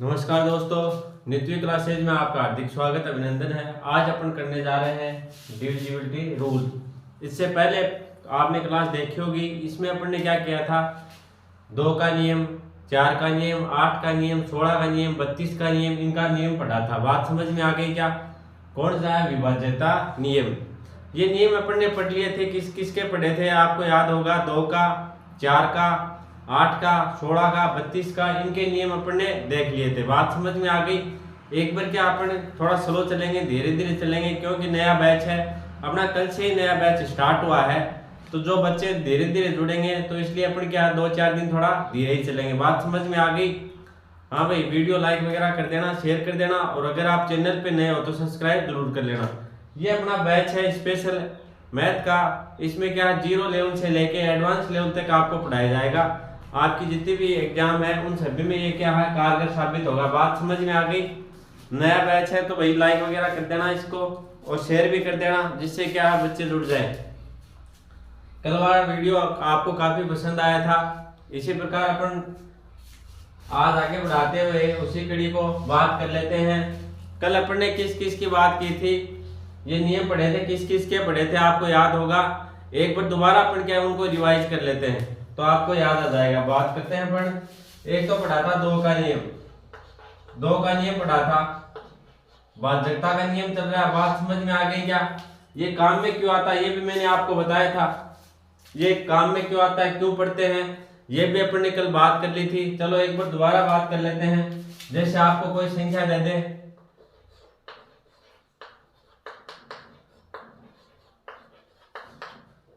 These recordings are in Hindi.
नमस्कार दोस्तों, नित्य क्लासेज में आपका हार्दिक स्वागत अभिनंदन है। आज अपन करने जा रहे हैं डिविजिबिलिटी रूल। इससे पहले आपने क्लास देखी होगी। इसमें अपन ने क्या किया था, 2 का नियम, 4 का नियम, 8 का नियम, 16 का नियम, 32 का नियम, इनका नियम पढ़ा था। बात समझ में आ गई क्या? कौन सा है? विभाज्यता नियम। ये नियम अपन ने पढ़ लिए थे। किस किसके पढ़े थे आपको याद होगा? 2 का, 4 का, 8 का, 16 का, 32 का, इनके नियम अपन ने देख लिए थे। बात समझ में आ गई। एक बार क्या अपन थोड़ा स्लो चलेंगे, धीरे धीरे चलेंगे, क्योंकि नया बैच है अपना, कल से ही नया बैच स्टार्ट हुआ है। तो जो बच्चे धीरे धीरे जुड़ेंगे तो इसलिए अपन क्या 2-4 दिन थोड़ा धीरे ही चलेंगे। बात समझ में आ गई? हाँ भाई, वीडियो लाइक वगैरह कर देना, शेयर कर देना, और अगर आप चैनल पे नए हो तो सब्सक्राइब जरूर कर लेना। ये अपना बैच है स्पेशल मैथ का। इसमें क्या 0 लेवल से लेके एडवांस लेवल तक आपको पढ़ाया जाएगा। आपकी जितनी भी एग्जाम है उन सभी में ये क्या है, कारगर साबित होगा। बात समझ में आ गई? नया बैच है तो भाई लाइक वगैरह कर देना इसको, और शेयर भी कर देना, जिससे क्या है बच्चे जुड़ जाए। कल वाला वीडियो आपको काफी पसंद आया था। इसी प्रकार अपन आज आगे बढ़ाते हुए उसी कड़ी को बात कर लेते हैं। कल अपन ने किस किस की बात की थी, ये नियम पढ़े थे, किस किस के पढ़े थे आपको याद होगा। एक बार दोबारा अपन क्या उनको रिवाइज कर लेते हैं तो आपको याद आ जाएगा। बात करते हैं अपन। एक तो पढ़ा था 2 का नियम, 2 का नियम पढ़ा था। भाज्यता का नियम चल रहा है। बात समझ में आ गई क्या? ये काम में क्यों आता है ये भी मैंने आपको बताया था। ये काम में क्यों आता है, क्यों पढ़ते हैं, ये भी अपन ने कल बात कर ली थी। चलो एक बार दोबारा बात कर लेते हैं। जैसे आपको कोई संख्या दे दे,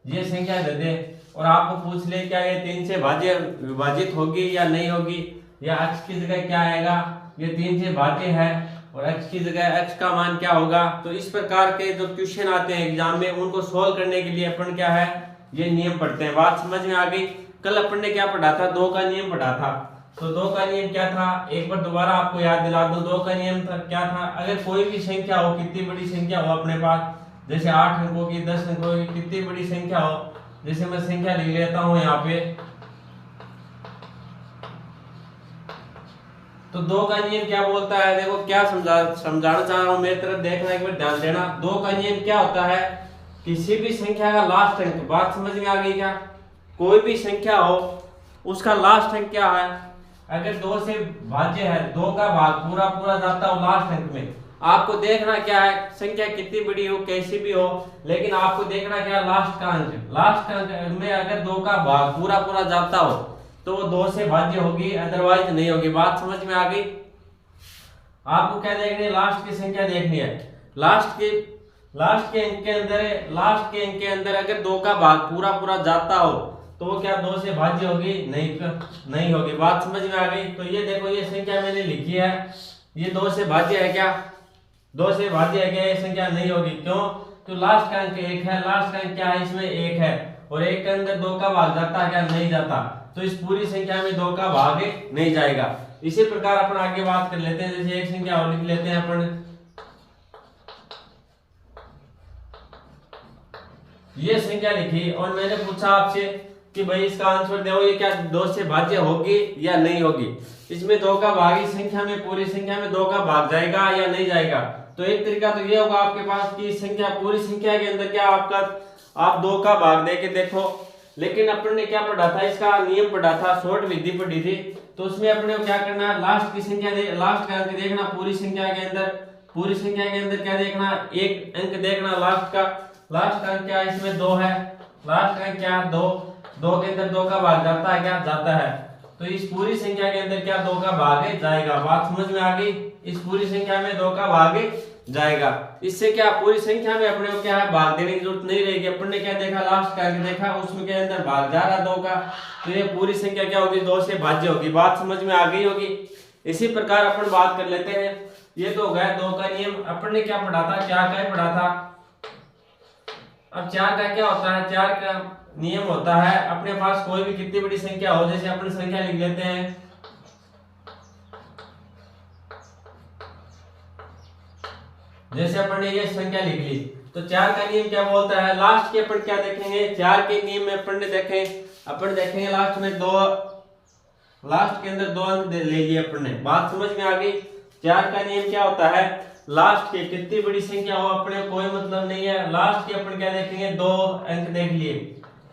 ये संख्या दे दे और आपको पूछ ले क्या ये 3 से भाज्य विभाजित होगी या नहीं होगी, या x की जगह क्या आएगा, ये 3 से भाज्य है और x की जगह x का मान क्या होगा। तो इस प्रकार के जो क्वेश्चन आते हैं एग्जाम में, उनको सोल्व करने के लिए अपन क्या है, ये नियम पढ़ते हैं। बात समझ में आ गई? कल अपन ने क्या पढ़ा था, 2 का नियम पढ़ा था। तो 2 का नियम क्या था, एक बार दोबारा आपको याद दिला दूं। 2 का नियम था क्या था, अगर कोई भी संख्या हो, कितनी बड़ी संख्या हो अपने पास, जैसे 8 अंकों की, 10 अंकों की, कितनी बड़ी संख्या हो, जैसे मैं संख्या लिख लेता हूं यहाँ पे। तो 2 का नियम क्या बोलता है, देखो क्या समझाना चाह रहा हूं, मेरी तरफ देखना, एक बार ध्यान देना। 2 का नियम क्या होता है, किसी भी संख्या का लास्ट अंक, बात समझ में आ गई क्या? कोई भी संख्या हो उसका लास्ट अंक क्या है, अगर 2 से भाज्य है, 2 का भाग पूरा पूरा जाता हो लास्ट अंक में। आपको देखना क्या है, संख्या कितनी बड़ी हो, कैसी भी हो, लेकिन आपको देखना क्या है, लास्ट का अंक। लास्ट का अंक में अगर 2 का भाग पूरा पूरा जाता हो तो वो 2 से भाज्य होगी, अदरवाइज नहीं होगी। बात समझ में आ गई? आपको क्या देखनी है, लास्ट की संख्या देखनी है। लास्ट के अंक के अंक के अंदर अगर 2 का भाग पूरा पूरा जाता हो तो वो क्या 2 से भाज्य होगी? नहीं होगी। बात समझ में आ गई? तो ये देखो, ये संख्या मैंने लिखी है, ये 2 से भाज्य है क्या? 2 से भाज्य है क्या? ये संख्या नहीं होगी। क्यों? तो लास्ट का अंक 1 है। लास्ट का अंक क्या है, इसमें 1 है, और 1 के अंदर 2 का भाग जाता है क्या? नहीं जाता। तो इस पूरी संख्या में 2 का भाग नहीं जाएगा। इसी प्रकार अपन आगे बात कर लेते हैं। जैसे एक संख्या और लिख लेते हैं अपन, ये संख्या लिखी और मैंने पूछा आपसे कि भाई इसका आंसर दो, ये क्या 2 से भाज्य होगी या नहीं होगी। इसमें 2 का भाग इस संख्या में, पूरी संख्या में 2 का भाग जाएगा या नहीं जाएगा। तो एक तरीका तो ये होगा आपके पास कि संख्या, पूरी संख्या के अंदर क्या आपका, आप 2 का भाग दे के देखो। लेकिन अपन ने क्या पढ़ा था, इसका नियम पढ़ा था, शॉर्ट विधि पढ़ी थी। तो उसमें अपने को क्या करना है, लास्ट की संख्या लास्ट का अंक देखना पूरी संख्या के अंदर। पूरी संख्या के अंदर क्या देखना, एक अंक देखना लास्ट का। लास्ट का अंक क्या है, इसमें 2 है। लास्ट का अंक क्या है, 2। 2 के अंदर 2 का भाग जाता है क्या? जाता है। तो इस पूरी संख्या के अंदर क्या 2 का भाग जाएगा। बात समझ में आ गई? इस पूरी संख्या में 2 का भाग जाएगा। इससे क्या पूरी संख्या में अपने को क्या है, भाग देने की जरूरत नहीं रहेगी। अपन ने क्या देखा, लास्ट का अंक देखा, उसमें के अंदर भाग जा रहा 2 का, तो ये पूरी संख्या क्या होगी, 2 से भाज्य होगी। बात समझ में आ गई होगी। इसी प्रकार अपन बात कर लेते हैं। ये तो हो गया 2 का नियम। अपन ने क्या पढ़ा था, 4 का ही पढ़ा था। अब 4 का क्या होता है, 4 का नियम होता है, अपने पास कोई भी कितनी बड़ी संख्या हो, जैसे अपन संख्या लिख लेते हैं, जैसे अपन ने ये संख्या लिख ली। तो 4 का नियम क्या बोलता है, लास्ट के अपन क्या देखेंगे, 4 के नियम में अपन देखेंगे लास्ट में 2 लास्ट के अंदर 2 अंक ले लिए अपन ने। बात समझ में आ गई। 4 का नियम क्या होता है, लास्ट के कितनी बड़ी संख्या हो अपने कोई मतलब नहीं है। लास्ट के अपन क्या देखेंगे, 2 अंक देख लिए।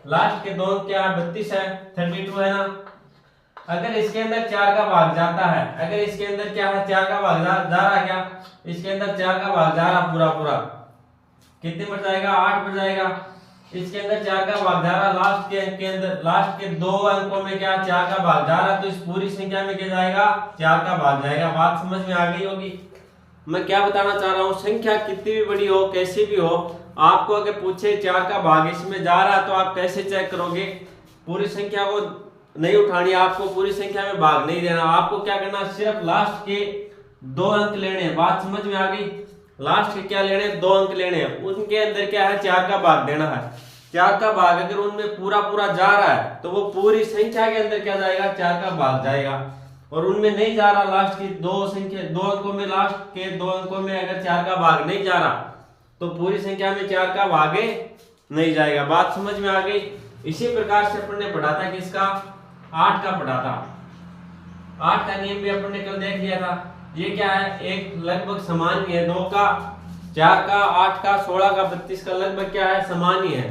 लास्ट के 2 अंक क्या है, 32 है, 32 है ना। अगर इसके अंदर 4 का भाग जाता है, अगर इसके अंदर क्या है, 4 का भाग जा रहा है, क्या इसके अंदर 4 का भाग जा रहा पूरा पूरा, कितने बच जाएगा, 8 बच जाएगा। इसके अंदर 4 का भाग जा रहा, लास्ट के अंक के अंदर, लास्ट के 2 अंकों में क्या 4 का भाग जा रहा, तो इस पूरी संख्या में क्या जाएगा, 4 का भाग जाएगा। बात समझ में आ गई होगी। मैं क्या बताना चाह रहा हूँ, संख्या कितनी भी बड़ी हो, कैसी भी हो, आपको अगर पूछे 4 का भाग इसमें जा रहा, तो आप कैसे चेक करोगे। पूरी संख्या को नहीं उठानी, आपको पूरी संख्या में भाग नहीं देना। आपको क्या करना, सिर्फ लास्ट के 2 अंक लेने। बात समझ में आ गई। लास्ट के क्या लेने, 2 अंक लेने, उनके अंदर क्या है, 4 का भाग देना है। 4 का भाग अगर उनमें पूरा पूरा जा रहा है, तो वो पूरी संख्या के अंदर क्या जाएगा, 4 का भाग जाएगा। और उनमें नहीं जा रहा, लास्ट की 2 अंकों में, लास्ट के 2 अंकों में अगर 4 का भाग नहीं जा रहा, तो पूरी संख्या में 4 का भाग नहीं जाएगा। बात समझ में आ गई। इसी प्रकार से अपन ने पढ़ा था, किसका, 8 का पढ़ा था। 8 का नियम भी अपन ने कल देख लिया था। ये क्या है, एक लगभग समान ही है, 2 का, 4 का, 8 का, 16 का, 32 का, लगभग क्या है, समान ही है।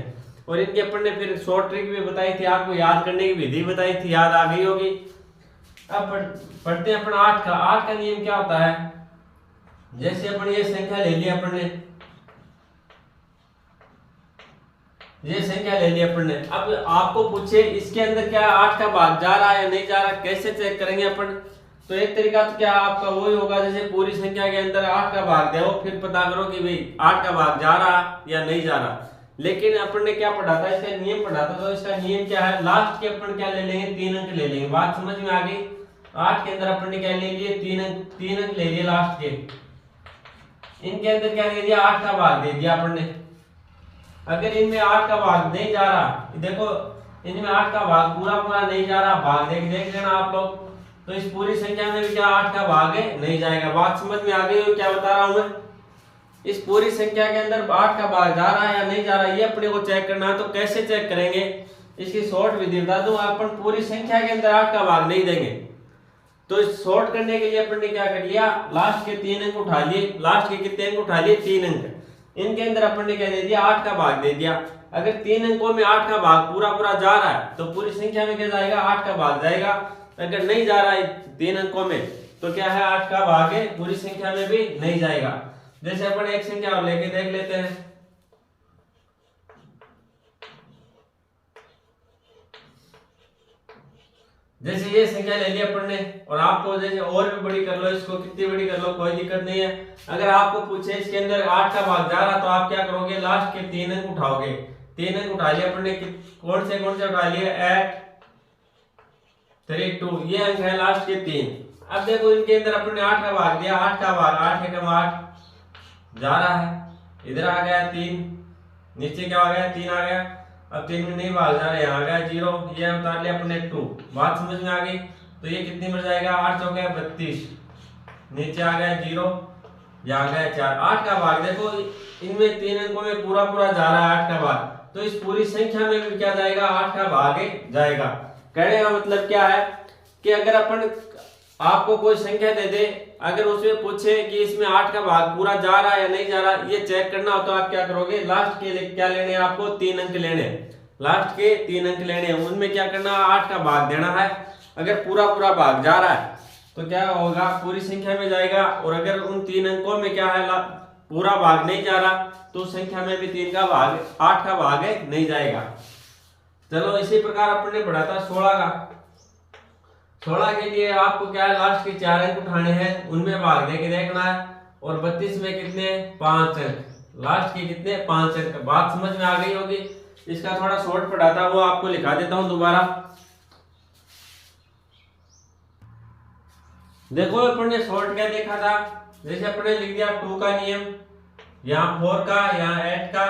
और इनके अपन ने फिर शॉर्ट ट्रिक भी बताई थी, आपको याद करने की विधि बताई थी, याद आ गई होगी। अब पढ़ते हैं अपन 8 का। 8 का नियम क्या होता है, जैसे अपन ये संख्या ले ली अपन ने, ये संख्या ले ली अपन ने। अब आपको पूछे इसके अंदर क्या 8 का भाग जा रहा है या नहीं जा रहा, कैसे चेक करेंगे अपन। तो एक तरीका तो क्या आपका वही होगा, जैसे पूरी संख्या के अंदर 8 का भाग दो, फिर पता करो कि भाई 8 का भाग जा रहा या नहीं जा रहा। लेकिन अपन ने क्या पढ़ा था, इसका नियम पढ़ा था। तो इसका नियम क्या है, लास्ट के अपन क्या ले लेंगे, 3 अंक ले लेंगे। बात समझ में आ गई। 8 के अंदर अपन ने क्या ले लिए, 3 अंक ले लिए लास्ट के। इनके अंदर क्या दे दिया, 8 का भाग दे दिया अपन ने। अगर इनमें 8 का भाग नहीं जा रहा, देखो इनमें 8 का भाग पूरा पूरा नहीं जा रहा, भाग देख लेना आप लोग। तो इस पूरी संख्या में भी क्या 8 का भाग नहीं जाएगा। बात समझ में आ गई हो क्या बता रहा हूं मैं। इस पूरी संख्या के अंदर 8 का भाग जा रहा है या नहीं जा रहा, ये अपने को चेक करना है। तो कैसे चेक करेंगे, इसकी शॉर्ट विधि बता दूं। अपन पूरी संख्या के अंदर 8 का भाग नहीं देंगे, तो इस शॉर्ट करने के लिए अपन ने क्या कर लिया, लास्ट के 3 अंक उठा लिए। लास्ट के कितने अंक उठा लिए, 3 अंक। इनके अंदर अपन ने क्या दे दिया, 8 का भाग दे दिया। अगर 3 अंकों में 8 का भाग पूरा पूरा जा रहा है, तो पूरी संख्या में क्या जाएगा, 8 का भाग जाएगा। अगर नहीं जा रहा है 3 अंकों में, तो क्या है, 8 का भाग है, पूरी संख्या में भी नहीं जाएगा। जैसे अपन एक संख्या और लेके देख लेते हैं। जैसे ये संख्या ले ली अपन ने, और आपको जैसे और भी बड़ी कर लो, इसको कितनी बड़ी कर लो, कोई दिक्कत नहीं है। अगर आपको पूछे इसके अंदर 8 का भाग जा रहा, तो आप क्या करोगे, लास्ट के 3 अंक उठाओगे। 3 अंक उठा लिए अपन ने, कौन से उठा लिए, 8 3 2, ये अंक है लास्ट के 3। अब देखो इनके अंदर अपन ने 8 का भाग दिया, 8 का भाग 8 एकम 8 जा रहा है, इधर आ गया 3, नीचे क्या आ गया, 3 आ गया। अब 3 में नहीं भाग जा रहा, यहाँ आ गया 0, ये उतार लिया अपने 2। बात समझ में आ गई। तो ये कितनी बच जाएगा, 8 चौके 32, नीचे आ गया 0, यहाँ आ गया 4। 8 का भाग देखो इनमें 3 अंकों में पूरा पूरा जा रहा है 8 का भाग, तो इस पूरी संख्या में भी क्या जाएगा, 8 का भाग जाएगा। कहने का मतलब क्या है कि अगर अपन आपको कोई संख्या दे दे, अगर उसमें पूछे कि इसमें 8 का भाग पूरा जा रहा है या नहीं जा रहा, ये चेक करना हो, तो आप क्या करोगे, लास्ट के क्या लेने, आपको 3 अंक लेने, लास्ट के 3 अंक लेने, उनमें क्या करना, 8 का भाग देना है। अगर पूरा पूरा भाग जा रहा है, तो क्या होगा, पूरी संख्या में जाएगा। और अगर उन 3 अंकों में क्या है, पूरा भाग नहीं जा रहा, तो संख्या में भी 3 का भाग, 8 का भाग नहीं जाएगा। चलो इसी प्रकार अपन ने पढ़ा था 16 का। 16 के लिए आपको क्या है, लास्ट के 4 अंक उठाने हैं, उनमें भाग दे के देखना है। और 32 में कितने, 5 अंक, लास्ट के कितने, 5 अंक। बात समझ में आ गई होगी। इसका थोड़ा शॉर्ट पढ़ा था, वो आपको लिखा देता हूं दोबारा। देखो अपन ने शॉर्ट क्या देखा था, जैसे अपन ने लिख दिया 2 का नियम, यहाँ 4 का, यहाँ 8 का,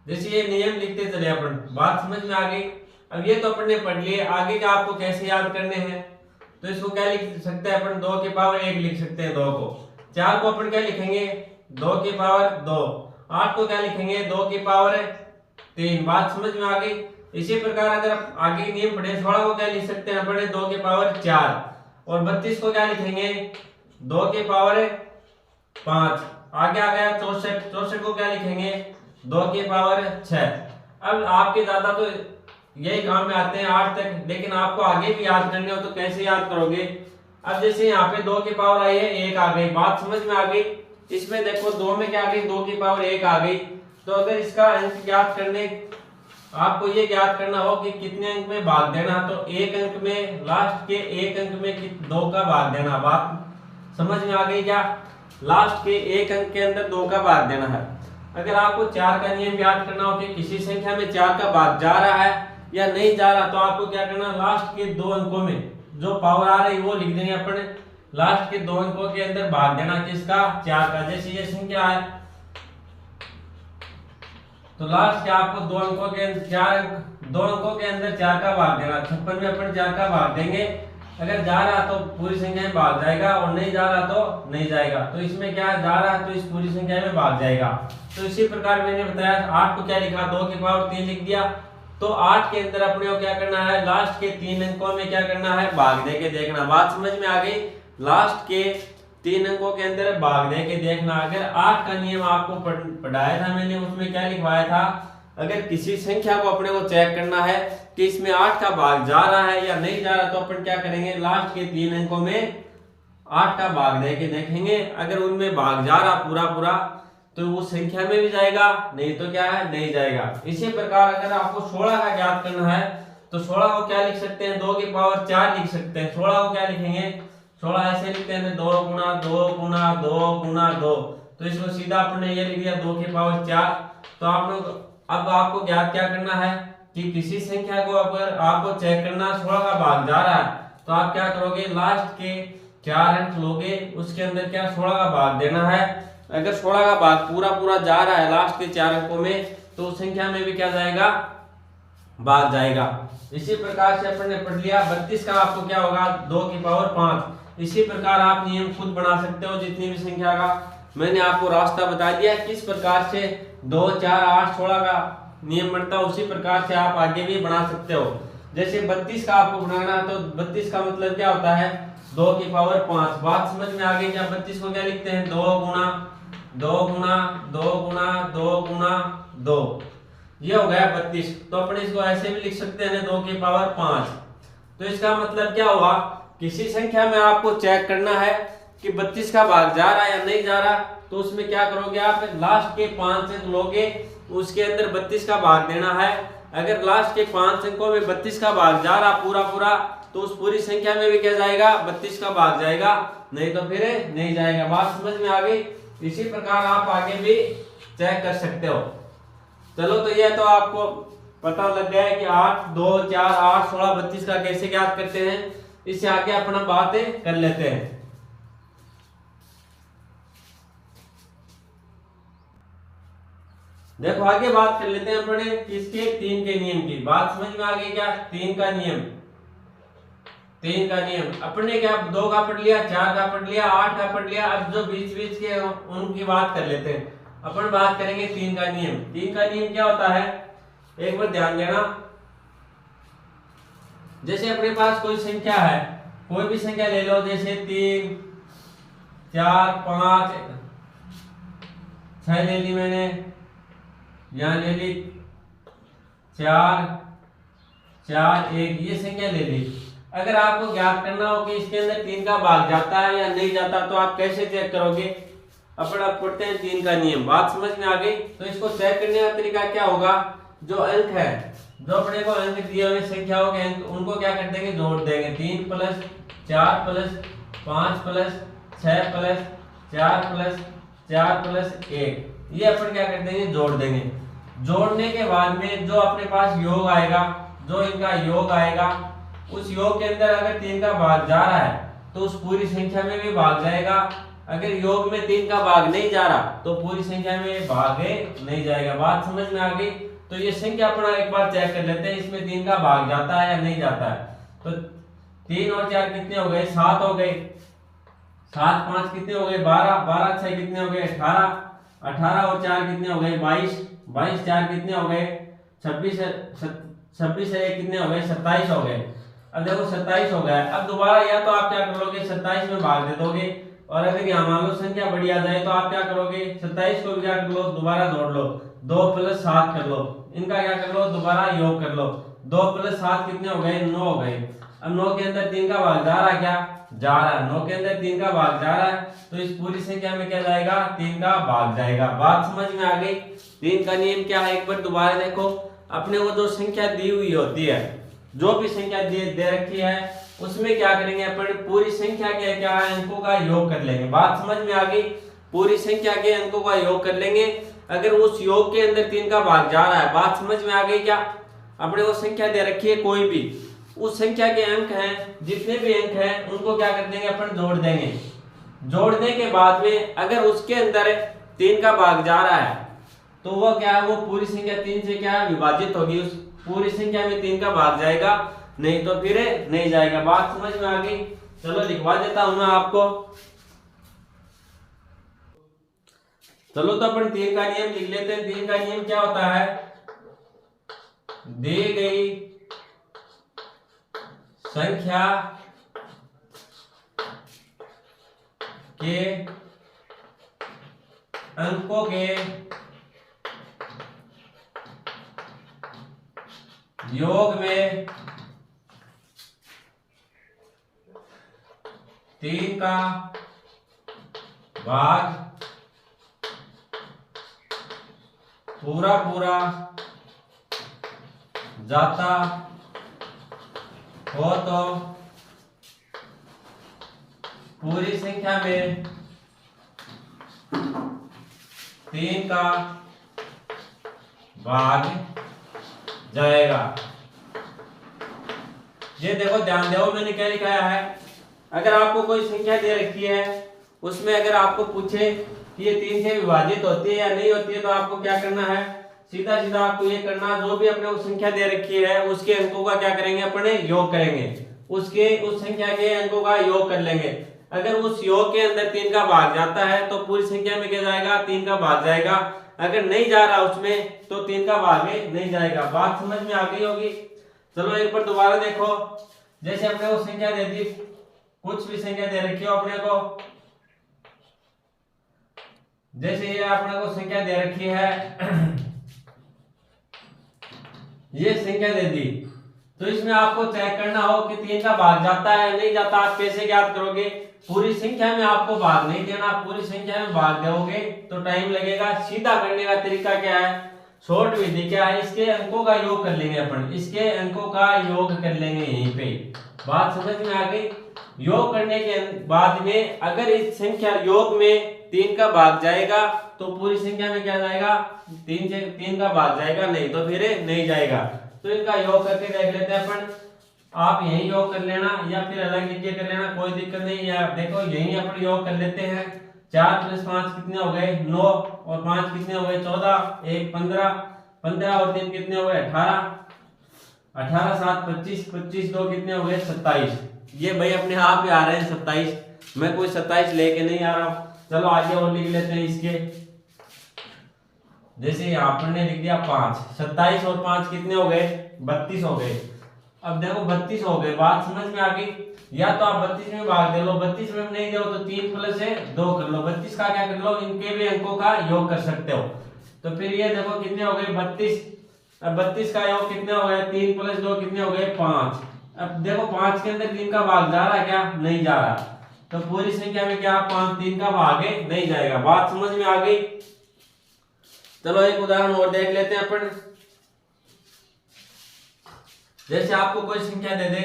जैसे ये नियम लिखते चले अपन। बात समझ में आ गई। अब ये तो अपन ने पढ़ लिए, आगे का आपको कैसे याद करने हैं, तो इसको क्या लिख सकते हैं अपन, 2 की पावर 1 लिख सकते हैं 2 को। 4 को अपन क्या लिखेंगे, 2 की पावर 2। 8 को क्या लिखेंगे, 2 की पावर 3। बात समझ में आ गई। इसी प्रकार अगर आप आगे नियम पढ़े 16 को क्या लिख सकते हैं अपने 2 के पावर 4 और 32 को क्या लिखेंगे 2 के पावर 5। आगे आ गया 64, 64 को क्या लिखेंगे 2 के पावर 6। अब आपके ज्यादा तो यही काम में आते हैं 8 तक, लेकिन आपको आगे भी याद करने हो तो कैसे याद करोगे। अब जैसे यहाँ पे 2 की पावर आई है 1 आ गई, बात समझ में आ गई। इसमें देखो 2 में क्या आ गई 2 की पावर 1 आ गई। तो अगर इसका अंक ज्ञात करने आपको ये ज्ञात करना हो कि कितने अंक में भाग देना, तो एक अंक में लास्ट के एक अंक में 2 का भाग देना। बात समझ में आ गई क्या? लास्ट के एक अंक के अंदर 2 का भाग देना है। अगर आपको 4 का नियम याद करना हो कि किसी संख्या में 4 का भाग जा रहा है या नहीं जा रहा, तो आपको क्या करना लास्ट के 2 अंकों में जो पावर आ रही वो लिख देंगे अपने। लास्ट के 2 अंकों के अंदर भाग देना किसका 4 का। जैसे ये संख्या है तो लास्ट के आपको 2 अंकों के अंदर 2 अंकों के अंदर 4 का भाग देना। 56 में अपन 4 का भाग देंगे। अगर जा रहा तो पूरी संख्या में भाग जाएगा और नहीं जा रहा तो नहीं जाएगा। तो इसमें क्या जा रहा है तो इस पूरी संख्या में भाग जाएगा। तो इसी प्रकार मैंने बताया 8 को क्या लिखा 2 की पावर 3 लिख दिया। तो 8 के अंदर अपने को क्या करना है लास्ट के 3 अंकों में क्या करना है भाग दे के देखना। बात समझ में आ गई? लास्ट के 3 अंकों के अंदर भाग दे के देखना। अगर 8 का नियम आपको पढ़ाया था मैंने, उसमें क्या लिखवाया था, अगर किसी संख्या को अपने को चेक करना है कि इसमें 8 का भाग जा रहा है या नहीं जा रहा, तो अपन क्या करेंगे लास्ट के 3 अंकों में 8 का भाग दे के देखेंगे। अगर उनमें भाग जा रहा पूरा पूरा तो वो संख्या में भी जाएगा, नहीं तो क्या है नहीं जाएगा। इसी प्रकार अगर आपको 16 का ज्ञात करना है तो 16 को क्या लिख सकते हैं 2 की पावर 4 लिख सकते हैं। 16 को क्या लिखेंगे 16 ऐसे लिखते हैं 2 गुना 2 गुना 2 गुना 2। तो इसको सीधा अपने ये लिख दिया 2 की पावर 4। तो आप लोग अब आपको ज्ञात क्या करना है कि किसी संख्या को अगर आपको चेक करना 16 का भाग जा रहा है तो आप क्या करोगे लास्ट के 4 अंक लोगे, उसके अंदर क्या 16 का भाग देना है। अगर 16 का भाग पूरा पूरा जा रहा है लास्ट के 4 अंकों में तो उस संख्या में भी क्या जाएगा भाग जाएगा। इसी प्रकार से अपन ने पढ़ लिया 32 का आपको क्या होगा 2 की पावर 5। इसी प्रकार आप नियम खुद बना सकते हो जितनी भी संख्या का। मैंने आपको रास्ता बता दिया किस प्रकार से 2 4 8 16 का नियम बनता है, उसी प्रकार से आप आगे भी बना सकते हो। जैसे 32 का आपको बनाना है तो 32 का मतलब क्या होता है 2 की पावर 5। बात समझ में आ गई क्या? 32 को क्या लिखते हैं 2 गुना 2 गुना 2 गुना 2 गुना 2, ये हो गया 32। तो अपने इसको ऐसे भी लिख सकते हैं 2 की पावर 5। तो इसका मतलब क्या हुआ, किसी संख्या में आपको चेक करना है कि 32 का भाग जा रहा है या नहीं जा रहा, तो उसमें क्या करोगे आप लास्ट के 5 अंक लोगे, उसके अंदर 32 का भाग देना है। अगर लास्ट के 5 अंकों में 32 का भाग जा रहा पूरा पूरा तो उस पूरी संख्या में भी क्या जाएगा 32 का भाग जाएगा, नहीं तो फिर नहीं जाएगा। बात समझ में आ गई? इसी प्रकार आप आगे भी चेक कर सकते हो। चलो तो ये तो आपको पता लग गया है कि 8 2 4 8 16 32 का कैसे ज्ञात करते हैं। इससे आगे अपना बातें कर लेते हैं। देखो आगे बात कर लेते हैं अपने किसके 3 के नियम की। बात समझ में आ गई क्या? 3 का नियम, 3 का नियम अपने क्या 2 का पढ़ लिया, 4 का पढ़ लिया, 8 का पढ़ लिया। अब जो बीच बीच के उनकी बात कर लेते हैं। अपन बात करेंगे 3 का नियम। 3 का नियम क्या होता है एक बार ध्यान देना। जैसे अपने पास कोई संख्या है, कोई भी संख्या ले लो, जैसे 3 4 5 6 ले ली मैंने, यहाँ ले ली 4 4 1, ये संख्या ले ली। अगर आपको ज्ञात करना हो कि इसके अंदर 3 का भाग जाता है या नहीं जाता, तो आप कैसे चेक करोगे? अपन आप पढ़ते हैं 3 का नियम। बात समझ में आ गई? तो इसको चेक करने का तरीका क्या होगा, जो अंक है, जो अपने को अंक दिए हुए संख्याओं के अंक, उनको क्या कर देंगे जोड़ देंगे। 3 plus 4 plus 5 plus 6 plus 4 plus 4 plus 1, ये अपन क्या कर देंगे जोड़ देंगे। जोड़ने के बाद में जो अपने पास योग आएगा, जो इनका योग आएगा, उस योग के अंदर अगर 3 का भाग जा रहा है तो उस पूरी संख्या में भी भाग जाएगा। अगर योग में 3 का भाग नहीं जा रहा तो पूरी संख्या में भाग नहीं जाएगा। बात समझ में आ गई? तो ये संख्या अपना एक बार चेक कर लेते हैं, इसमें 3 का भाग जाता है या नहीं जाता है। तो 3 और 4 कितने हो गए 7 हो गए, 7 5 कितने हो गए 12, 12 6 कितने हो गए 18, 18 और 4 कितने हो गए 22, 22 4 कितने हो गए 26, 26 है, कितने हो गए 27 हो गए। अब देखो 27 हो गया। अब दोबारा या तो आप क्या कर लोगे 27 में भाग दे दोगे, और अगर यहाँ मान लो संख्या बड़ी आ जाए तो आप क्या करोगे 27 को भी क्या कर लो दोबारा जोड़ लो, 2 + 7 कर लो, इनका क्या कर लो दोबारा योग कर लो, 2 + 7 कितने हो गए 9 हो गए। अब 9 के अंदर 3 का भाग जा रहा है, क्या जा रहा है, 9 के अंदर 3 का भाग जा रहा है, तो इस पूरी संख्या में क्या जाएगा 3 का भाग जाएगा। बात समझ में आ गई। 3 का नियम क्या है, एक बार दोबारा देखो। अपने को जो संख्या दी हुई होती है, जो भी संख्या दे रखी है, उसमें क्या करेंगे अपन पूरी संख्या के क्या अंकों का योग कर लेंगे। बात समझ में आ गई। पूरी संख्या के अंकों का योग कर लेंगे। अगर उस योग के अंदर 3 का भाग जा रहा है, बात समझ में आ गई क्या। अपने को संख्या दे रखी है कोई भी, उस संख्या के अंक हैं, जितने भी अंक हैं उनको क्या कर देंगे अपन जोड़ देंगे। जोड़ने के बाद में अगर उसके अंदर 3 का भाग जा रहा है तो वो क्या है, वो पूरी संख्या 3 से क्या विभाजित होगी, उस पूरी संख्या में 3 का भाग जाएगा, नहीं तो फिर नहीं जाएगा। बात समझ में आ गई। चलो लिखवा देता हूं मैं आपको। चलो तो अपन 3 का नियम लिख लेते हैं। 3 का नियम क्या होता है, दी गई संख्या के अंकों के योग में 3 का भाग पूरा पूरा जाता हो तो पूरी संख्या में 3 का भाग जाएगा। ये देखो ध्यान दो, मैंने क्या लिखाया है। अगर आपको कोई संख्या दे रखी है, उसमें अगर आपको पूछे कि ये 3 से विभाजित होती है या नहीं होती है, तो आपको क्या करना है, सीधा सीधा आपको ये करना, जो भी अपने को संख्या दे रखी है उसके अंकों का क्या करेंगे अपने योग करेंगे, उस संख्या के अंकों का योग कर लेंगे। अगर उस योग के अंदर 3 का भाग जाता है तो पूरी संख्या में क्या जाएगा 3 का भाग जाएगा। अगर नहीं जा रहा उसमें तो 3 का भाग नहीं जाएगा। बात समझ में आ गई होगी। चलो एक बार दोबारा देखो। जैसे अपने को संख्या दे दी, कुछ भी संख्या दे रखी हो अपने को, जैसे ये अपने को संख्या दे रखी है, ये संख्या दे दी, तो इसमें आपको चेक करना हो कि 3 का भाग जाता है नहीं जाता। आप कैसे ज्ञात करोगे, पूरी संख्या में आपको भाग नहीं देना, पूरी संख्या में भाग दोगे तो टाइम लगेगा। सीधा करने का तरीका क्या है, शॉर्ट विधि क्या है, इसके अंकों का योग कर लेंगे अपन, इसके अंकों का योग कर लेंगे यहीं पे। बात समझ में आ गई। योग करने के बाद में अगर इस संख्या योग में 3 का भाग जाएगा तो पूरी संख्या में क्या जाएगा 3 का भाग जाएगा, नहीं तो फिर नहीं जाएगा। तो इनका योग करके देख लेते हैं अपन। आप यही योग कर लेना या फिर अलग लिख के कर लेना, कोई दिक्कत नहीं। या देखो यही अपन योग कर लेते हैं। 4 + 5 कितने हो गए 9, और 5 कितने हो गए 14, 1 15, 15 और 3 कितने हो गए 18, 18 7 25, 25 2 कितने हो गए 27। ये भाई अपने आप ही आ रहे हैं 27, मैं कोई 27 लेके नहीं आ रहा हूं। चलो आगे और लिख लेते हैं इसके। जैसे यहाँ पर ने लिख दिया 5, 27 और 5 कितने हो गए 32 हो गए। अब देखो 32 हो गए। बात समझ में आ गई। या तो आप 32 में भाग दे लो, 32 में नहीं दो तो 3 + 2 कर लो, 32 का क्या कर लो, इनके भी अंकों का योग कर सकते हो। तो फिर ये देखो कितने हो गए 32। अब 32 का योग कितने हो गए 3 + 2 कितने हो गए 5। अब देखो 5 के अंदर 3 का भाग जा रहा है क्या, नहीं जा रहा, तो पूरी संख्या में क्या 5 3 का भाग नहीं जाएगा। बात समझ में आ गई। चलो एक उदाहरण और देख लेते हैं अपन। जैसे आपको कोई संख्या दे दे,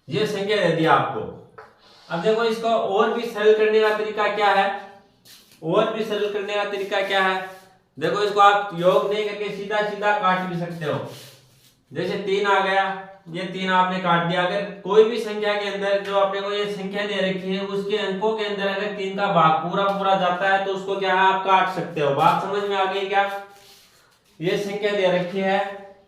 ये संख्या दे दी आपको। अब देखो इसको और भी सरल करने का तरीका क्या है, और भी सरल करने का तरीका क्या है, देखो इसको आप योग नहीं करके सीधा सीधा काट भी सकते हो। जैसे 3 आ गया, ये 3 आपने काट दिया। अगर कोई भी संख्या के अंदर जो आपने को ये संख्या दे रखी है उसके अंकों के अंदर अगर 3 का भाग पूरा पूरा जाता है तो उसको क्या है आप काट सकते हो। बात समझ में आ गई क्या। ये संख्या दे रखी है,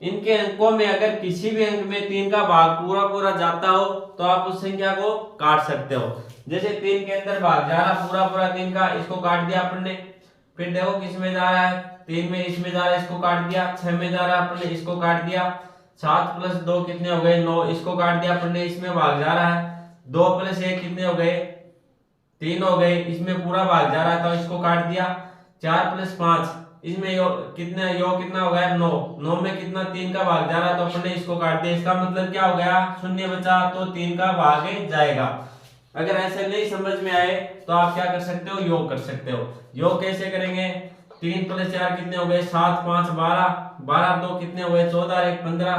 इनके अंकों में अगर किसी भी अंक में 3 का भाग पूरा पूरा जाता हो तो आप उस संख्या को काट सकते हो। जैसे 3 के अंदर भाग जा रहा पूरा पूरा 3 का, इसको काट दिया अपन ने। फिर देखो किस में जा रहा है, 3 में इसमें जा रहा है, इसको काट दिया। 6 में जा रहा है अपन ने, इसको काट दिया। 7 प्लस 2 कितने हो गए 9, इसको काट दिया अपन ने, इसमें भाग जा रहा है। 2 प्लस 1 कितने हो गए 3 हो गए, इसमें पूरा भाग जा रहा था, इसको काट दिया। 4 प्लस 5 इसमें कितना हो गया 9, 9 में कितना 3 का भाग जा रहा है तो अपन ने इसको काट दिया। इसका मतलब क्या हो गया, शून्य बचा तो 3 का भाग जाएगा। अगर ऐसे नहीं समझ में आए तो आप क्या कर सकते हो, योग कर सकते हो। योग कैसे करेंगे, 3 प्लस 4 कितने हो गए 7, 5 12, 12 2 कितने हो गए 14, 1 15,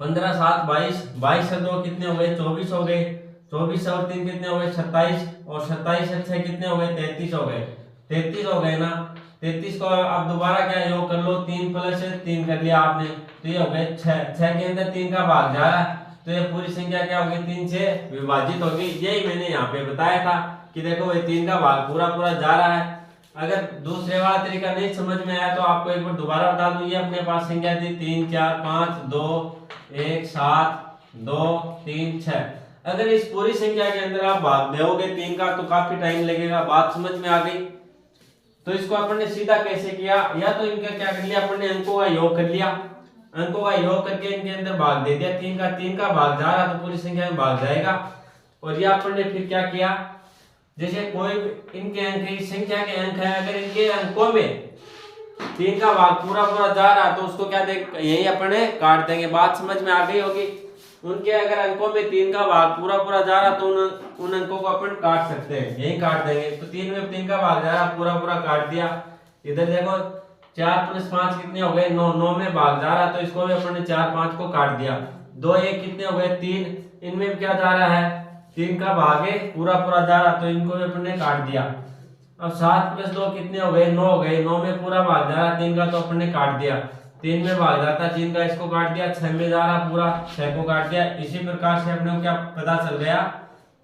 15 7 22, 22 से 2 कितने हो गए 24 हो गए, 24 और 3 कितने हो गए 27, और 27 से 6 कितने हो गए 33 हो गए, 33 हो गए ना। 33 को आप दोबारा क्या योग कर लो, 3 प्लस 3 कर लिया आपने, तो ये हो गए 6, 6 के अंदर 3 का भाग जा रहा है तो ये पूरी संख्या क्या होगी 3 से विभाजित होगी। यही मैंने यहाँ पे बताया था कि देखो ये 3 का भाग पूरा पूरा जा रहा है। अगर दूसरे वाला तरीका नहीं समझ में आया तो आपको एक बार दोबारा बता दूं, ये अपने पास संख्या थी 3 4 5 2 1 7 2 3 6। अगर इस पूरी संख्या के अंदर आप भाग दोगे 3 का तो काफी टाइम लगेगा। बात समझ में आ गई। तो इसको अपन ने सीधा कैसे किया, या तो इनका क्या कर लिया अपन ने, अंकों का योग कर लिया, अंकों का योग करके इनके अंदर भाग दे दिया। 3 का भाग जा रहा तो पूरी संख्या में भाग जाएगा। और ये अपन ने फिर क्या किया, जैसे कोई इनके अंक इस संख्या के अंक है, अगर इनके अंकों में 3 का भाग पूरा पूरा जा रहा तो उसको क्या देख यही अपन काट देंगे। बात समझ में आ गई होगी। उनके अगर अंकों में 3 का भाग पूरा पूरा जा रहा तो उन अंकों को अपन काट सकते हैं, यही काट देंगे। तो 3 में 3 का भाग जा रहा पूरा पूरा काट दिया। इधर देखो 4 प्लस 5 कितने हो गए 9, 9 में भाग जा रहा तो इसको भी अपन ने 4 5 को काट दिया। 2 1 कितने हो गए 3, इनमें क्या जा रहा है 3 का भाग है पूरा पूरा जा रहा तो इनको भी अपन ने काट दिया। अब 7 प्लस 2 कितने हो गए 9 हो गए, 9 में पूरा भाग जा रहा 3 का तो अपन ने काट दिया। 3 में भाग जाता 3 का, इसको काट दिया। 6 में जा रहा पूरा, 6 को काट दिया। इसी प्रकार से अपने को क्या पता चल गया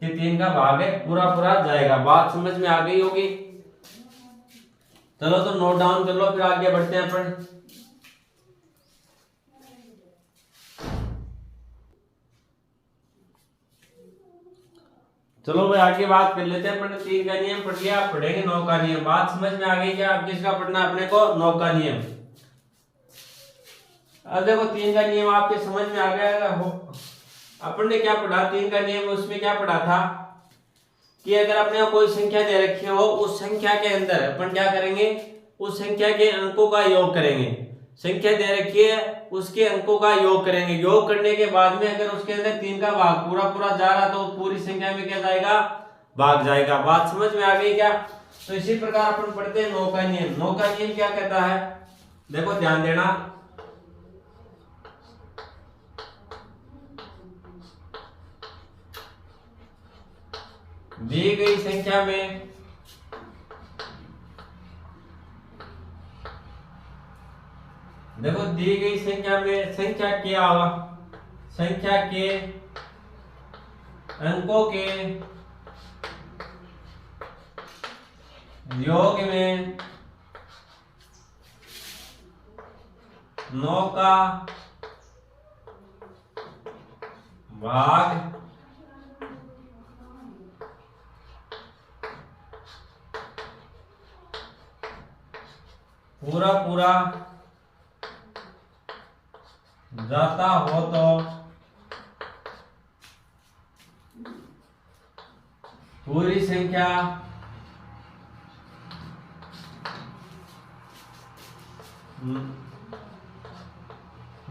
कि 3 का भाग है पूरा पूरा जाएगा। बात समझ में आ गई होगी। चलो तो नोट डाउन कर लो, फिर आगे बढ़ते हैं अपन। चलो भाई आगे बात कर लेते हैं। अपन 3 का नियम पढ़ लिया, पढ़ेंगे 9 का नियम। बात समझ में आ गई क्या, अब किसका पढ़ना अपने को 9 का नियम। अब देखो 3 का नियम आपके समझ में आ गया हो। अपन ने क्या पढ़ा 3 का नियम, उसमें क्या पढ़ा था कि अगर अपने को कोई संख्या दे रखी हो, उस संख्या के अंदर अपन क्या करेंगे, उस संख्या के अंकों का योग करेंगे। संख्या दे रखी है उसके अंकों का योग करेंगे। योग करने के बाद में अगर उसके अंदर 3 का भाग पूरा पूरा जा रहा तो पूरी संख्या में क्या जाएगा, भाग जाएगा। बात समझ में आ गई क्या। तो इसी प्रकार अपन पढ़ते हैं 9 का नियम। 9 का नियम क्या कहता है, देखो ध्यान देना। दी गई संख्या में देखो दी गई संख्या में संख्या के अंकों के योग में 9 का भाग पूरा पूरा जाता हो तो पूरी संख्या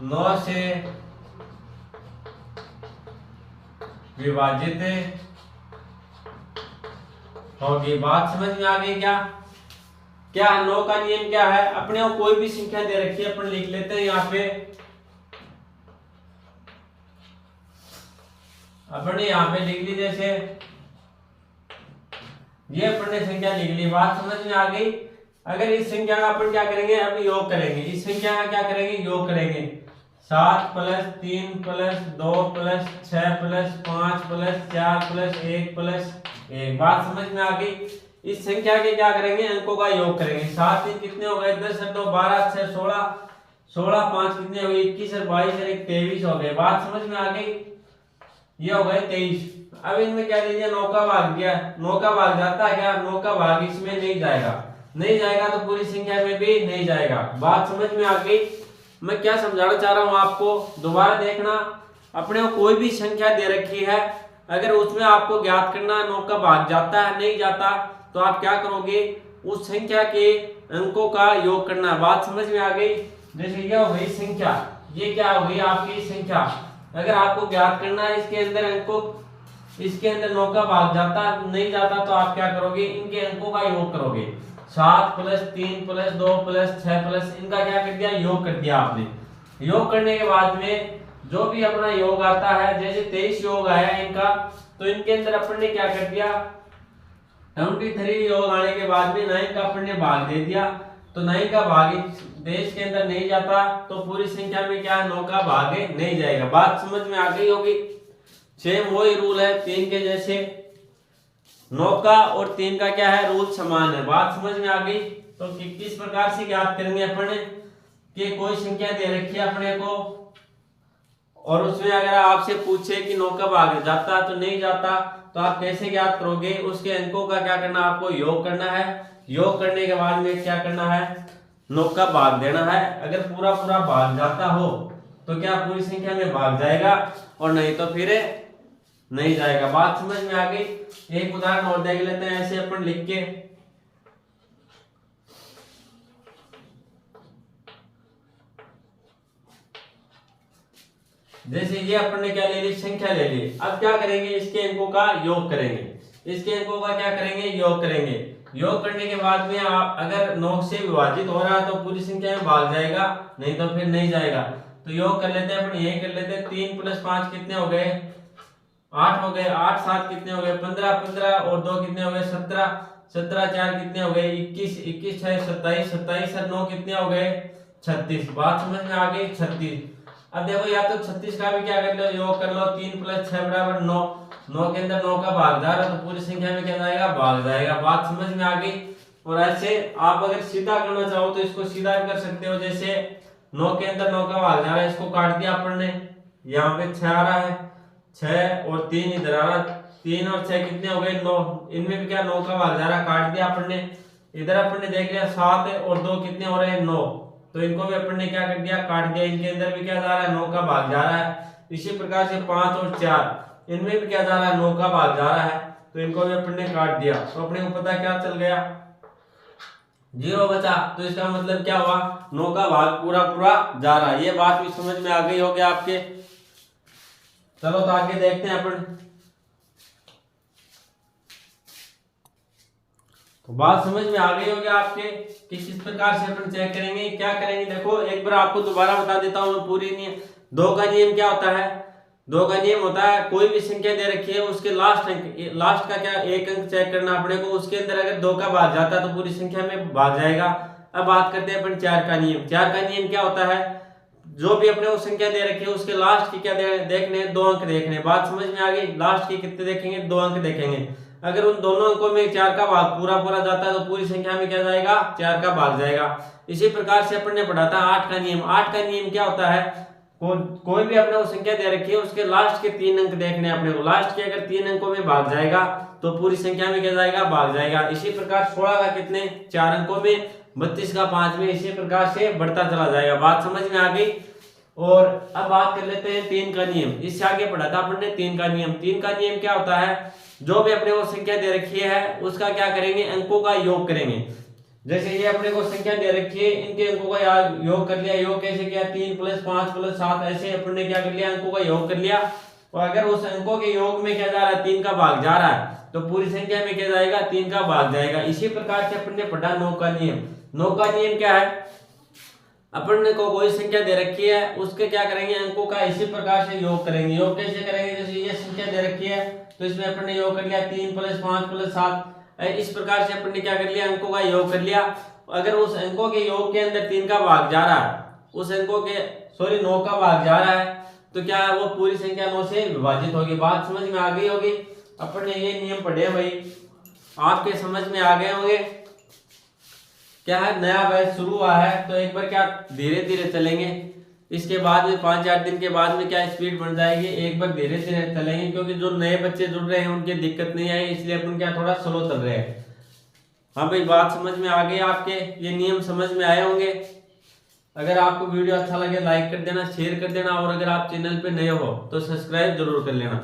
नौ से विभाजित होगी। बात समझ में आ गई क्या। क्या 9 का नियम क्या है, अपने को कोई भी संख्या दे रखी है अपन लिख लेते हैं यहाँ पे। अपन ने यहाँ पे लिख ली, जैसे ये अपन ने संख्या लिख ली। बात समझ में आ गई। अगर इस संख्या का अपन क्या करेंगे, अब योग करेंगे। इस संख्या का क्या करेंगे, योग करेंगे। 7 plus 3 plus 2 plus 6 plus 5 plus 4 plus 1 plus 1। बात समझ में आ गई। इस संख्या के क्या करेंगे, अंकों का योग करेंगे। 7 3 कितने हो गए 10 2 12 6 16, 16 5 कितने हो गए 21 और 22 और 23 हो गए। बात समझ में आ गई। ये हो गए 23। अब इनमें क्या दे दिया, 9 का भाग दिया। 9 का भाग जाता है क्या, 9 का भाग इसमें नहीं जाएगा, नहीं जाएगा तो पूरी संख्या में भी नहीं जाएगा। बात समझ में आ गई। मैं क्या समझाना चाह रहा हूं आपको, दोबारा देखना। अपने को कोई भी संख्या दे रखी है, अगर उसमें आपको ज्ञात करना 9 का भाग जाता है नहीं जाता, तो आप क्या करोगे, उस संख्या के अंकों का योग करना। बात समझ में आ गई। जैसे ये हो गई संख्या, ये क्या हो गई आपकी संख्या। अगर आपको ज्ञात करना है इसके अंदर अंकों, इसके अंदर 9 का भाग जाता नहीं जाता, तो आप क्या करोगे, इनके अंकों का योग करोगे। 7 + 3 + 2 + 6 + इनका क्या कर दिया, योग कर दिया आपने। योग करने के बाद में जो भी अपना योग आता है, जैसे 23 योग आया इनका, तो इनके अंदर अपन ने क्या कर दिया, 23 योग आने के बाद में 9 का अपन ने भाग दे दिया। तो 9 का भाग देश के अंदर नहीं जाता, तो पूरी संख्या में क्या 9 का भाग नहीं जाएगा। बात समझ में आ गई होगी। सेम वही रूल है 3 के जैसे, 9 का और 3 का क्या है, रूल समान है। बात समझ में आ गई। तो किस प्रकार से ज्ञात करेंगे अपन कि कोई संख्या दे रखी है अपने को, और उसमें अगर आपसे पूछे कि 9 का भाग जाता तो नहीं जाता, तो आप कैसे ज्ञात करोगे। उसके अंकों का क्या करना, आपको योग करना है। योग करने के बाद में क्या करना है, 9 का भाग देना है। अगर पूरा पूरा भाग जाता हो तो क्या पूरी संख्या में भाग जाएगा, और नहीं तो फिर नहीं जाएगा। बात समझ में आ गई। एक उदाहरण और देख लेते हैं, ऐसे अपन लिख के, जैसे ये अपन ने क्या ले ली, संख्या ले ली। अब क्या करेंगे, इसके अंकों का योग करेंगे। इसके अंकों का क्या करेंगे, योग करेंगे। योग करने के बाद में आप अगर 9 से विभाजित हो रहा है तो पूरी संख्या में भाग जाएगा, नहीं तो फिर नहीं जाएगा। तो योग कर लेते हैं अपन, यही कर लेते हैं। 3 + 5 कितने हो गए, 8 हो गए। 8 7 कितने हो गए, 15 15 और 2 कितने हो गए, 17 17 4 कितने हो गए, 21 21 6 27 27 और 9 कितने हो गए, 36। बात समझ में आ गई, 36। अब देखो, या तो 36 का भी क्या कर लो, योग कर लो। 3 + 6 = 9। 9 के अंदर 9 का भाग जा रहा है, तो पूरी संख्या में क्या जाएगा, भाग जाएगा। बात समझ में आ गई। और ऐसे आप अगर सीधा करना चाहो तो इसको सीधा भी कर सकते हो। जैसे 9 के अंदर 9 का भाग जा रहा है, इसको काट दिया अपन ने, यहाँ पे 6 आ रहा है, 6 और 3 इधर आ रहा, 3 और 6 कितने हो गए, 9। इनमें भी क्या 9 का भाग जा रहा है, काट दिया अपन ने। इधर अपन ने देख लिया 7 और 2 कितने हो रहे हैं, 9। तो इनको भी अपन ने क्या कर दिया, काट दिया। इनके अंदर भी क्या जा रहा है, 9 का भाग जा रहा है। इसी प्रकार से 5 और 4 इनमें भी क्या जा रहा है, 9 का भाग जा रहा है। तो इनको भी अपन ने काट दिया। तो अपने को पता क्या चल गया, 0 बचा। तो इसका मतलब क्या हुआ, 9 का भाग पूरा पूरा जा रहा है। ये बात भी समझ में आ गई होगी आपके। चलो तो आगे देखते हैं अपन। तो बात समझ में आ गई होगी आपके कि किस प्रकार से अपन चेक करेंगे, क्या करेंगे। देखो एक बार आपको दोबारा बता देता हूं मैं, पूरी नियम। 2 का नियम क्या होता है, 2 का नियम होता है, कोई भी संख्या दे रखी है उसके लास्ट अंक, लास्ट का क्या एक अंक चेक करना अपने को। उसके अंदर अगर 2 का भाग जाता है तो पूरी संख्या में भाग जाएगा। अब बात करते हैं अपन 4 का नियम। 4 का नियम क्या होता है, जो भी अपने को संख्या दे रखी है उसके लास्ट की क्या देखने, 2 अंक देखने। बात समझ में आ गई। लास्ट की कितने देखेंगे, 2 अंक देखेंगे। अगर उन दोनों अंकों में 4 का भाग पूरा पूरा जाता है तो पूरी संख्या में क्या जाएगा, 4 का भाग जाएगा। इसी प्रकार से अपन ने पढ़ा था 8 का नियम। 8 का नियम क्या होता है, कोई भी अपने को संख्या दे रखी है उसके लास्ट के 3 अंक देखने अपने को। लास्ट के अगर 3 अंकों में भाग जाएगा तो पूरी संख्या में क्या जाएगा, भाग जाएगा। इसी प्रकार 16 का कितने, 4 अंकों में, 32 का 5 में, इसी प्रकार से बढ़ता चला जाएगा। बात समझ में आ गई। और अब बात कर लेते हैं 3 का नियम। इससे आगे पढ़ा था अपन ने 3 का नियम। 3 का नियम क्या होता है, जो भी अपने को संख्या दे रखी है उसका क्या करेंगे, अंकों का योग करेंगे। जैसे ये अपने को संख्या दे रखी है, इनके अंकों का योग कर लिया। योग कैसे किया, 3 + 5 + 7 ऐसे अपन ने क्या कर लिया, अंकों का योग कर लिया। और अगर उस अंकों के योग में क्या जा रहा है, 3 का भाग जा रहा है, तो पूरी संख्या में क्या जाएगा, 3 का भाग जाएगा। इसी प्रकार से अपन ने पढ़ा 9 का नियम। 9 का नियम क्या है, अपन को कोई संख्या दे रखी है उसके क्या करेंगे, अंकों का इसी प्रकार से योग करेंगे। योग कैसे करेंगे, जैसे ये संख्या दे रखी है तो इसमें अपन ने योग कर लिया 3 + 5 + 7। इस प्रकार से अपन ने क्या कर लिया, अंकों का योग कर लिया। अगर उस अंकों के योग के अंदर 3 का भाग जा रहा है, उस अंकों के 9 का भाग जा रहा है, तो क्या है, वो पूरी संख्या 9 से विभाजित होगी। बात समझ में आ गई होगी। अपन ने ये नियम पढ़े भाई, आपके समझ में आ गए होंगे। क्या है, नया बैच शुरू हुआ है तो एक बार क्या धीरे धीरे चलेंगे, इसके बाद में 5-8 दिन के बाद में क्या स्पीड बढ़ जाएगी, एक बार धीरे धीरे चलेंगे, क्योंकि जो नए बच्चे जुड़ रहे हैं उनकी दिक्कत नहीं आई, इसलिए अपन क्या थोड़ा स्लो चल रहे हैं। हाँ भाई, बात समझ में आ गई आपके, ये नियम समझ में आए होंगे। अगर आपको वीडियो अच्छा लगे लाइक कर देना, शेयर कर देना, और अगर आप चैनल पे नए हो तो सब्सक्राइब जरूर कर लेना।